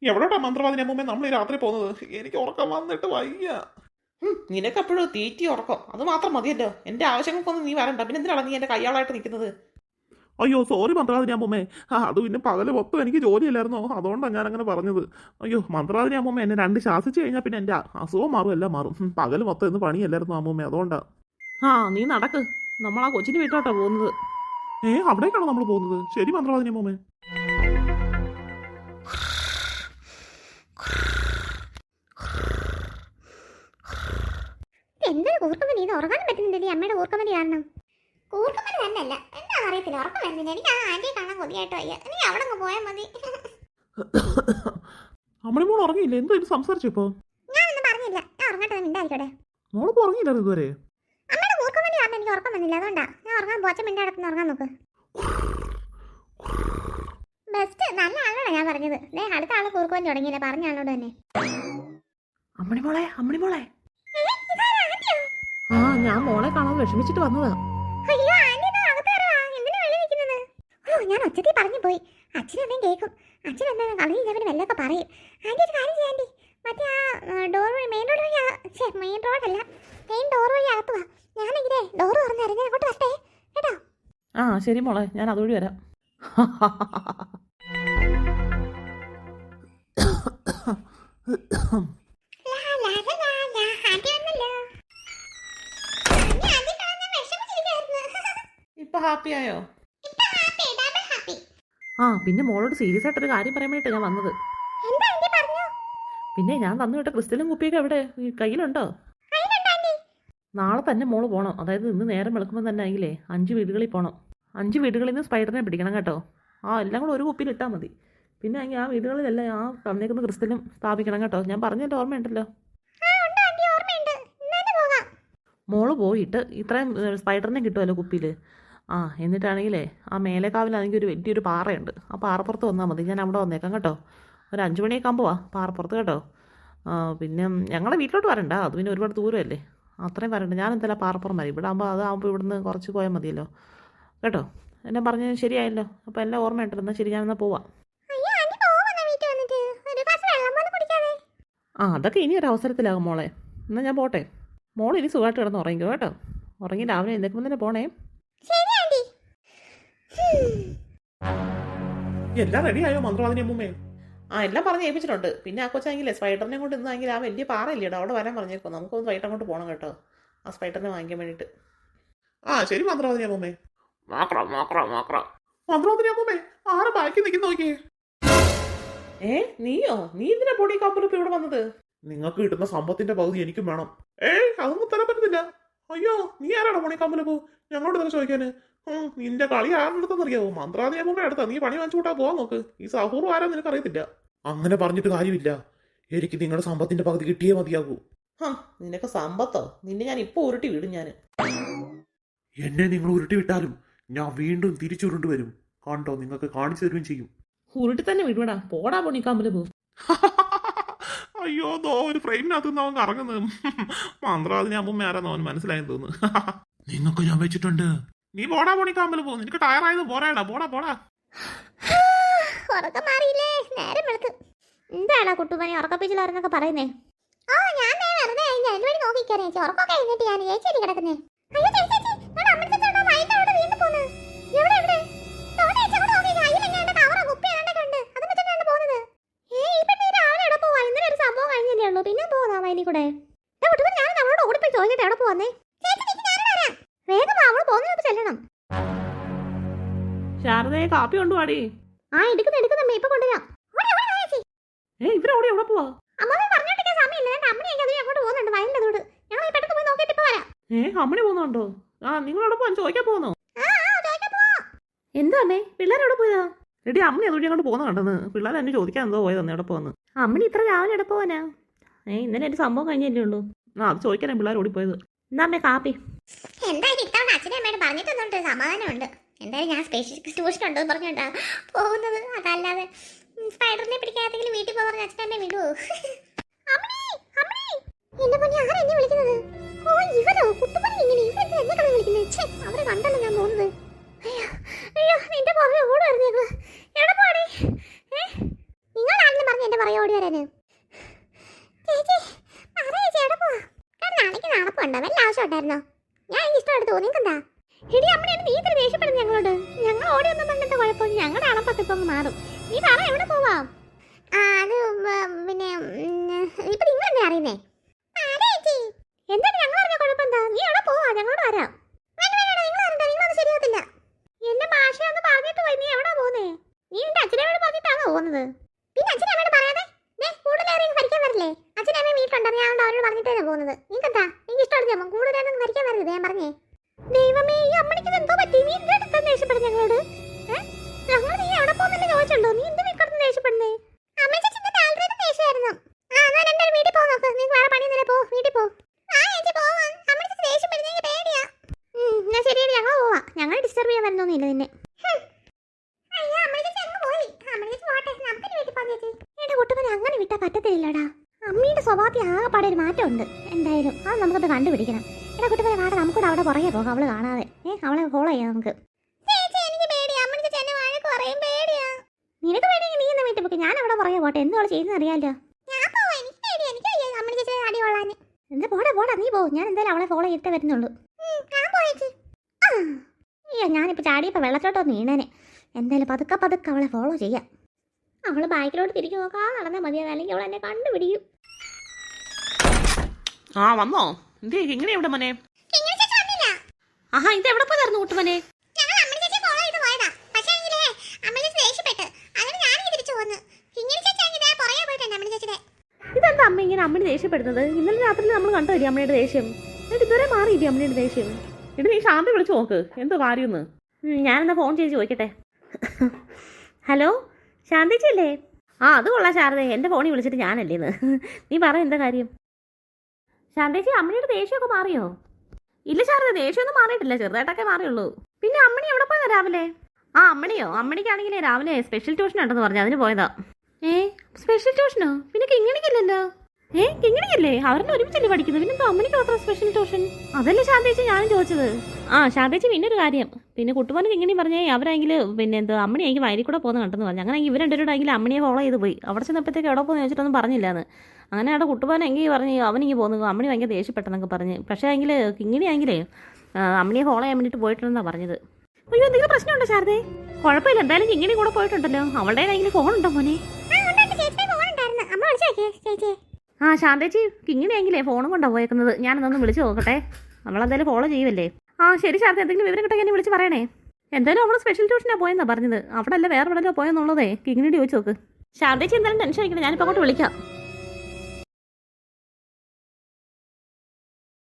എവിടോട്ടാ മന്ത്രവാദിനി അമ്മൂമ്മ നമ്മൾ ഈ രാത്രി പോകുന്നത്? എനിക്ക് ഉറക്കം വന്നിട്ട് വയ്യ. നിനക്കെപ്പോഴും തീറ്റി ഉറക്കം അത് മാത്രം മതിയല്ലോ. എൻ്റെ ആവശ്യങ്ങൾക്കൊന്നും നീ വരണ്ട. പിന്നെ എന്തിനാണ് നീ എൻ്റെ കയ്യാളായിട്ട് നിൽക്കുന്നത്? അയ്യോ സോറി മന്ത്രവാദിനി അമ്മൂമ്മേ. അത് പിന്നെ പകല് മൊത്തം എനിക്ക് ജോലിയില്ലായിരുന്നോ, അതുകൊണ്ടാണ് ഞാൻ അങ്ങനെ പറഞ്ഞത്. അയ്യോ മന്ത്രവാദിനി അമ്മൂമ്മ എന്നെ രണ്ട് ശാസിച്ച് കഴിഞ്ഞാൽ പിന്നെ എൻ്റെ അസുഖം മാറും, എല്ലാം മാറും. പകല് മൊത്തം ഇന്ന് പണിയല്ലായിരുന്നു അമ്മൂമ്മ, അതുകൊണ്ടാ. നീ നടക്ക്. നമ്മൾ ആ കൊച്ചിന് വീട്ടോട്ടാ പോകുന്നത്. അവിടേക്കാണോ നമ്മൾ പോകുന്നത്? ശരി മന്ത്രവാദിനി അമ്മൂമ്മേ. എന്തൊരു കൂർക്കമ്പനി, ഇത് ഉറങ്ങാനും പറ്റുന്നില്ല. ഈ അമ്മയുടെ കൂർക്കമ്പനി കാരണം. കൂർക്കമ്പനി തന്നെയല്ല, എന്താ അറിയത്തില്ല, ഉറക്കം വരുന്നില്ല. എനിക്ക് ആ ആന്റിയെ കാണാൻ കൊതിയായിട്ടോ വയ്യ. എനിക്ക് അവിടെ അങ്ങ് പോയാൽ മതി. അമ്മണി മോൾ ഉറങ്ങിയില്ല? എന്തോ ഇത് സംസാരിച്ചു ഇപ്പോ? ഞാനൊന്നും പറഞ്ഞില്ല, ഞാൻ ഉറങ്ങട്ടെ, മിണ്ടായിക്കോട്ടെ. മോളിപ്പോ ഉറങ്ങിയില്ലായിരുന്നു ഇതുവരെ? അമ്മയുടെ കൂർക്കമ്പനി കാരണം എനിക്ക് ഉറക്കം വന്നില്ല, അതുകൊണ്ടാ ഞാൻ ഉറങ്ങാൻ പോച്ച മിണ്ടാ കിടക്കുന്ന ഉറങ്ങാൻ നോക്ക്. ബെസ്റ്റ്, നല്ല ആളോടാ ഞാൻ പറഞ്ഞത്. അടുത്ത ആള് കൂർക്കമ്പനി തുടങ്ങിയില്ല, പറഞ്ഞ ആളോട് തന്നെ. അമ്മണി മോളെ ഞാൻ മോളെ കാണാൻ വിഷമിച്ചിട്ട് വന്നതാ. അയ്യോ ആന്റി, എന്തിനാ വെള്ളി നിൽക്കുന്നത്? ഞാൻ ഒച്ചത്തിൽ പറഞ്ഞു പോയി. അച്ഛനും അമ്മയും കേൾക്കും. അച്ഛൻ എന്താ കളി ഞാൻ വല്ലതൊക്കെ പറയും. ആന്റി ഒരു കാര്യം ചെയ്യാൻ, മറ്റേ ആ ഡോർ വഴി, മെയിൻ റോഡ് വഴി, മെയിൻ റോഡല്ല, മെയിൻ ഡോർ വഴി അകത്ത് വാ. ഞാനെങ്കിലേ ഡോർ തുറന്നു ഞാൻ അങ്ങോട്ട് വരട്ടെ കേട്ടോ? ശരി മോളെ, ഞാൻ അതുവഴി വരാം. ഇപ്പൊ ഹാപ്പി ആയോ? പിന്നെ മോളോട് സീരിയസ് ആയിട്ടൊരു കാര്യം പറയാൻ വേണ്ടിട്ട് ഞാൻ വന്നത്. പിന്നെ ഞാൻ തന്നു വിട്ട ക്രിസ്റ്റലും കുപ്പിയൊക്കെ എവിടെ? കയ്യിലുണ്ടോ? നാളെ തന്നെ മോള് പോകണം. അതായത് ഇന്ന് നേരം വെളുക്കുമ്പോൾ തന്നെ ആയില്ലേ 5 വീടുകളിൽ പോകണം. 5 വീടുകളിൽ നിന്ന് സ്പൈഡറിനെ പിടിക്കണം കേട്ടോ. എല്ലാം കൂടെ ഒരു കുപ്പിയിൽ ഇട്ടാൽ മതി. പിന്നെ ആ വീടുകളിലെല്ലാം ആ തന്നേക്കുന്ന ക്രിസ്റ്റലും സ്ഥാപിക്കണം കേട്ടോ. ഞാൻ പറഞ്ഞിട്ട് ഓർമ്മയുണ്ടല്ലോ. മോള് പോയിട്ട് ഇത്രയും സ്പൈഡറിനെ കിട്ടുമല്ലോ കുപ്പിയിൽ. എന്നിട്ടാണെങ്കിലേ ആ മേലേക്കാവിലാണെങ്കിൽ ഒരു വലിയൊരു പാറയുണ്ട്. ആ പാറപ്പുറത്ത് വന്നാൽ മതി. ഞാൻ അവിടെ വന്നേക്കാം കേട്ടോ. ഒരു 5 മണിയൊക്കെ ആകുമ്പോൾ പാറപ്പുറത്ത് കേട്ടോ. പിന്നെ ഞങ്ങളുടെ വീട്ടിലോട്ട് വരണ്ട, അത് പിന്നെ ഒരുപാട് ദൂരമല്ലേ, അത്രയും വരണ്ട. ഞാൻ എന്തായാലും പാറപ്പുറം വരും. ഇവിടെ അതാകുമ്പോൾ ഇവിടുന്ന് കുറച്ച് പോയാൽ മതിയല്ലോ കേട്ടോ. എന്നെ പറഞ്ഞത് ശരിയായല്ലോ. അപ്പോൾ എല്ലാം ഓർമ്മയുണ്ടല്ലോ. എന്നാൽ ശരി, ഞാനെന്നാൽ പോവാം. അതൊക്കെ ഇനി ഒരു അവസരത്തിലാകും മോളെ. എന്നാൽ ഞാൻ പോട്ടെ. മോൾ ഇനി സുഖമായിട്ട് കിടന്ന് ഉറങ്ങിക്കോ കേട്ടോ. ഉറങ്ങി രാവിലെ എഴുന്നേൽക്കുമ്പോൾ തന്നെ പോണേ. എല്ലാം റെഡിയായോ മന്ത്രവാദിനി അമ്മൂമ്മേ? എല്ലാം പറഞ്ഞ് ഏൽപ്പിച്ചിട്ടുണ്ട്. പിന്നെ ആ കൊച്ചാണെങ്കിലേ സ്പൈഡറിനെ കൊണ്ട് ഇന്നാണെങ്കിൽ ആ വലിയ പാറയില്ലേടോ, അവിടെ വരാൻ പറഞ്ഞേക്കോ. നമുക്കൊന്ന് വൈകിട്ട് അങ്ങോട്ട് പോകണം കേട്ടോ, ആ സ്പൈഡറിനെ വാങ്ങിക്കാൻ വേണ്ടിയിട്ട്. ശരി മന്ത്രവാദിനി അമ്മൂമ്മേ. മന്ത്രവാദിനി അമ്മൂമ്മേ, ആരെ ബാക്കി നിൽക്കുന്ന നോക്കിയേ. നീയോ? നീ ഇതിനെ പൊടി കമ്പലിപ്പ് ഇവിടെ വന്നത്? നിങ്ങൾക്ക് കിട്ടുന്ന സമ്പത്തിന്റെ പകുതി എനിക്കും വേണം. അതൊന്നും തരാൻ പറ്റുന്നില്ല. അയ്യോ, നീ ആരാണോ പൊണി കമ്പലിപ്പോ ഞങ്ങളോട് തന്നെ ചോദിക്കാന്? നിന്റെ കളി ആരുടെ മന്ത്രവാദിനി അമ്മൂമ്മയുടെ അടുത്താ. നീ പണി വാങ്ങിച്ചു കൂട്ടാ പോവാൻ നോക്ക്. ഈ സഹൂർ ആരാ നിനക്ക് അറിയത്തില്ല. അങ്ങനെ പറഞ്ഞിട്ട് കാര്യമില്ല. എനിക്ക് നിങ്ങളുടെ സമ്പത്തിന്റെ പകുതി കിട്ടിയേ മതിയാകൂ. നിനക്ക് സമ്പത്തോ? നിന്നെ ഞാൻ ഇപ്പൊ ഉരുട്ടി വിടും. ഞാൻ എന്നെ നിങ്ങൾ ഉരുട്ടി വിട്ടാലും ഞാൻ വീണ്ടും തിരിച്ചുരുണ്ട് വരും. കണ്ടോ, നിങ്ങൾക്ക് കാണിച്ചു തരുകയും ചെയ്യും. ഉരുട്ടി തന്നെ വിടുവടാ, പോടാ പൊണിക്കാമ്പല് പോ. അയ്യോ, ഒരു ഫ്രെയിമിനകത്ത് നിന്ന് അവൻ കറങ്ങുന്നത്. മന്ത്രവാദിനി അമ്മൂമ്മ ആരാന്ന് അവൻ മനസ്സിലായെന്ന് തോന്നുന്നു. നിങ്ങൾക്ക് ഞാൻ വെച്ചിട്ടുണ്ട്. നീ പോടാ പൊണിക്കാമ്പല് പോ. നിനക്ക് ടയറായത് പോരാടാ. പോടാ. എന്താടാ കുട്ടുപണി ഉറക്കപ്പിച്ചിലായിരുന്നൊക്കെ പറയുന്നേ? ഞാൻ വെറുതെ വഴി നോക്കിക്കാനേ ഉറക്കൊക്കെ എഴുന്നേറ്റ് ഞാൻ ചേച്ചി കിടക്കുന്നേ. പിന്നെ പോവാ വയലിൽ കൂടെ. ഞാൻ അവളോട് ഓടിപ്പോയി ചോദിക്കട്ടെ എവിടെ പോവാന്നേ. വേഗം അവള് പോകുന്നതിനകത്ത് ചെല്ലണം. ശാരദയെ കാപ്പി കൊണ്ടുപാടി. എടുക്കുന്നമ്മ ഇപ്പൊ കൊണ്ടുവരാം. ഇവരോടെ എവിടെ പോവാ? അമ്മ പറഞ്ഞോട്ടിരിക്കാൻ സമയമില്ല. അമ്മനെ അങ്ങോട്ട് പോകുന്നുണ്ട് വയലിന്റെ അതോട്. ഞങ്ങൾ പെട്ടെന്ന് പോയി നോക്കിയിട്ട് ഇപ്പൊ വരാം. അമ്മണി പോകുന്നുണ്ടോ? നിങ്ങളവിടെ പോവാൻ ചോദിക്കാൻ പോകുന്നോ? എന്താ അമ്മേ, പിള്ളേരെവിടെ പോയതാ? എടി അമ്മ അതുവഴി അങ്ങോട്ട് പോകുന്ന കണ്ടെന്ന്. പിള്ളേർ എന്നെ ചോദിക്കാൻ എന്തോ പോയതെന്ന്. എവിടെ പോകുന്നു? അമ്മണി ഇത്ര രാവിലെ എവിടെ പോവാനാ? ഇന്നലെ എന്റെ സംഭവം കഴിഞ്ഞല്ലേ ഉള്ളൂ. അത് ചോദിക്കാനാ പിള്ളേർ ഓടിപ്പോയത്. എന്താ അമ്മേ കാപ്പി? എന്തായാലും ഇത്തവണ അച്ഛനും അമ്മയോട് പറഞ്ഞിട്ടൊന്നുണ്ട്, സമാധാനമുണ്ട്. എന്തായാലും ഞാൻ സ്പെഷ്യൽ ട്യൂഷൻ ഉണ്ടോ പറഞ്ഞോണ്ടാ പോകുന്നത്. അതല്ലാതെ സ്പൈഡറിനെ പിടിക്കാത്തെങ്കിലും വീട്ടിൽ പോകാൻ പറഞ്ഞ അച്ഛനമ്മ വിടുവോ? എന്റെ പൊന്നെ, ആരെന്നെ വിളിക്കുന്നത്? ഇവരോ? കുട്ടുപണി ഇങ്ങനെ എന്നെ കളി വിളിക്കുന്നത്? അവരെ കണ്ടല്ലോ ഞാൻ പോകുന്നത്. അയ്യോ നിന്റെ പുറകെ ഓടുമായിരുന്നു ഞങ്ങള്. എവിടെ പോണേ? നിങ്ങളാണെന്ന് പറഞ്ഞ് എന്റെ പറയാ ഓടി വരാന്. ചേച്ചി പറ ചേച്ചി എവിടെ പോവാ? നാളേക്ക് നടപ്പുണ്ടോ? വല്ല ആവശ്യം ഉണ്ടായിരുന്നോ? ഞാൻ എനിക്ക് ഇഷ്ടമായിട്ട് തോന്നി. നിൽക്കണ്ടാ ഇടി അമ്മയാണ് നീ ഇത്ര ദേഷ്യപ്പെടുന്നു ഞങ്ങളോട്. ഞങ്ങൾ ഓടി ഒന്നും പറഞ്ഞിട്ട് കുഴപ്പം ഞങ്ങളുടെ അണപ്പൊക്കെ ഇപ്പൊ മാറും. നീ പറ എവിടെ പോവാം? അത് പിന്നെ ഇപ്പൊ നിങ്ങൾ എന്താ അറിയുന്നേ? എന്താണ് ഞങ്ങൾ അറിഞ്ഞ കുഴപ്പം എന്താ? നീ എവിടെ പോവാ? ഞങ്ങളോട് വരാം. ശരിയാകത്തില്ല. എന്റെ ഭാഷയൊന്ന് പറഞ്ഞിട്ട് പോയി. നീ എവിടെ പോകുന്നേ? നീ നിന്റെ അച്ഛനോട് പറഞ്ഞിട്ടാണോ പോകുന്നത്? പിന്നെ അച്ഛനമ്മയോട് പറയാതെ കൂടുതലേറെ ഭരിക്കാൻ വരില്ലേ? അച്ഛനമ്മ വീട്ടിലുണ്ടോ? ഞാൻ അവരോട് പറഞ്ഞിട്ടാണ് പോകുന്നത്. നീക്കെന്താ എനിക്ക് ഇഷ്ടമാണ് കൂടുതലൊന്നും ഭരിക്കാൻ വരരുത്. ഞാൻ പറഞ്ഞേ. ദൈവമേ ഈ അമ്മണിക്ക് എന്തോ പറ്റി? നീ എന്തെടുത്താ ദേഷ്യപ്പെടും ഞങ്ങളോട്? ഞങ്ങൾ നീ എവിടെ പോകുന്നില്ല ചോദിച്ചല്ലോ. നീ എന്ത് വീട്ടിൽ ദേഷ്യപ്പെടുന്നേ? അമ്മ ചേച്ചി ആൾറെഡി ദേഷ്യമായിരുന്നു. വീട്ടിൽ പോ നോക്ക്. നീ വേറെ പണിയൊന്നുമില്ല. പോ വീട്ടിൽ പോ. ഞാൻ ശരിയാണ് ഞങ്ങൾ പോവാ. ഞങ്ങൾ ഡിസ്റ്റർബ് ചെയ്യാൻ വരുന്നൊന്നുമില്ല നിന്നെ. എന്റെ കുട്ടുമനെ അങ്ങനെ വിട്ടാ പറ്റത്തില്ലടാ. അമ്മയുടെ സ്വഭാവത്തിൽ ആകെപ്പാടെ ഒരു മാറ്റമുണ്ട്. എന്തായാലും അത് നമുക്കത് കണ്ടുപിടിക്കണം. എടാ കുട്ടുമനെ വാട, നമുക്കൂടെ അവിടെ പുറകെ പോകാം. അവള് കാണാതെ അവളെ ഫോളോ ചെയ്യാം നമുക്ക്. നിനക്ക് വേണമെങ്കിൽ നീ എന്നെ വീട്ടിൽ പോയി. ഞാൻ അവിടെ പുറകെ പോട്ടെ. എന്ത് അവൾ ചെയ്യുന്ന അറിയാലോ. എന്താ പോടാ പോടാ നീ പോ. ഞാൻ എന്തായാലും അവളെ ഫോളോ ചെയ്തിട്ടേ വരുന്നുള്ളൂ. അയ്യോ ഞാനിപ്പോൾ ചാടിയപ്പോൾ വെള്ളത്തോട്ടൊന്ന് വീണേനെ. എന്തായാലും പതുക്കെ പതുക്കെ അവളെ ഫോളോ ചെയ്യാം. അവൾ ബാക്കിലോട്ട് തിരിച്ചു നോക്കാതെ നടന്നാൽ മതിയാവും. അല്ലെങ്കിൽ അവൾ എന്നെ കണ്ടുപിടിക്കും. ആ വന്നോ? എന്തേ ഇങ്ങനെ എവിടെ മോനെ? ആഹാ ഇത് എവിടെ പോയായിരുന്നു കൂട്ടുമനെ? ഇതെന്താ അമ്മ ഇങ്ങനെ അമ്മയുടെ ദേഷ്യപ്പെടുന്നത്? ഇന്നലെ രാത്രി നമ്മൾ കണ്ടുവരിക അമ്മയുടെ ദേഷ്യം. എന്നിട്ട് ഇതുവരെ മാറിയില്ലേ അമ്മയുടെ ദേഷ്യം? ഇത് നീ ശാന്തി വിളിച്ചു നോക്ക് എന്തോ കാര്യമെന്ന്. ഞാനെന്നാ ഫോൺ ചെയ്ത് ചോദിക്കട്ടെ. ഹലോ ശാന്തിച്ചല്ലേ? ആ അത് കൊള്ളാം ശാരദേ. എൻ്റെ ഫോണിൽ വിളിച്ചിട്ട് ഞാനല്ലേന്ന്. നീ പറ എന്താ കാര്യം? ശാന്തേച്ചി അമ്മയുടെ ദേഷ്യമൊക്കെ മാറിയോ? ഇല്ല ശാരദ ദേഷ്യമൊന്നും മാറിയിട്ടില്ല, ചെറുതായിട്ടൊക്കെ മാറിയുള്ളൂ. പിന്നെ അമ്മണി എവിടെ പോയതാ രാവിലെ? ആ അമ്മണിയോ? അമ്മണിക്കാണെങ്കിലേ രാവിലെ സ്പെഷ്യൽ ട്യൂഷൻ ഉണ്ടെന്ന് പറഞ്ഞു അതിന് പോയതാ. സ്പെഷ്യൽ ട്യൂഷനോ? പിന്നെ കിങ്ങിണിക്കില്ലല്ലോ. കിങ്ങിണിക്കല്ലേ? അവരെല്ലാം ഒരുമിച്ചല്ലേ പഠിക്കുന്നത്. പിന്നെന്തോ അമ്മണിക്ക് മാത്രം സ്പെഷ്യൽ ട്യൂഷൻ? അതല്ലേ ശാന്തേച്ചി ഞാനും ചോദിച്ചത്. ആ ശാന്തേച്ചി പിന്നെ ഒരു കാര്യം, പിന്നെ കുട്ടുപോനും കിങ്ങിണി പറഞ്ഞേ അവരാണെങ്കിൽ പിന്നെ എന്തോ അമ്മണി എനിക്ക് വയലിൽ കൂടെ പോകുന്ന കണ്ടെന്ന് പറഞ്ഞു. അങ്ങനെ ഇവർ രണ്ടുപേരോടാണെങ്കിൽ അമ്മണിയെ ഫോളോ ചെയ്ത് പോയി. അവിടെ ചെന്നപ്പോഴത്തേക്ക് എവിടെ പോകുന്ന ചോദിച്ചിട്ടൊന്നും പറഞ്ഞില്ലാന്ന്. അങ്ങനെ അവിടെ കുട്ടുപോൻ എങ്കിൽ പറഞ്ഞ് അവനിങ്ങി പോകുന്നു, അമ്മണി ഭയങ്കര ദേഷ്യപ്പെട്ടെന്നൊക്കെ പറഞ്ഞ്. പക്ഷേ എങ്കിൽ കിങ്ങിണി ആണെങ്കിലേ അമ്മണിയെ ഫോളോ ചെയ്യാൻ വേണ്ടിയിട്ട് പോയിട്ടുണ്ടെന്നാണ് പറഞ്ഞത്. അയ്യോ എന്തെങ്കിലും പ്രശ്നമുണ്ടോ ശാരദേ? കുഴപ്പമില്ല, എന്തായാലും കിങ്ങിണി കൂടെ പോയിട്ടുണ്ടല്ലോ. അവളുടെ കയ്യിൽ ഫോൺ ഉണ്ടോ മോനെ? ആ ശാന്തേച്ചി കിങ്ങിനെയെങ്കിലേ ഫോണും കൊണ്ടാണ് പോയേക്കുന്നത്. ഞാനൊന്ന് വിളിച്ച് നോക്കട്ടെ. നമ്മളെന്തായാലും ഫോളോ ചെയ്യുമല്ലേ. ആ ശരി ശാരദ, എന്തെങ്കിലും വിവരം കിട്ടാൻ എന്നെ വിളിച്ച് പറയണേ. എന്തായാലും അവൾ സ്പെഷ്യൽ ട്യൂഷനാണ് പോയെന്നാണ് പറഞ്ഞത്. അവിടെ അല്ല വേറെ എവിടെയല്ലോ പോയെന്നുള്ളതേ കിങ്ങിനോട് ചോദിച്ചു നോക്ക്. ശാന്തേച്ചി എന്തായാലും ടെൻഷൻ അടിക്കണം, ഞാനിപ്പോൾ അങ്ങോട്ട് വിളിക്കാം.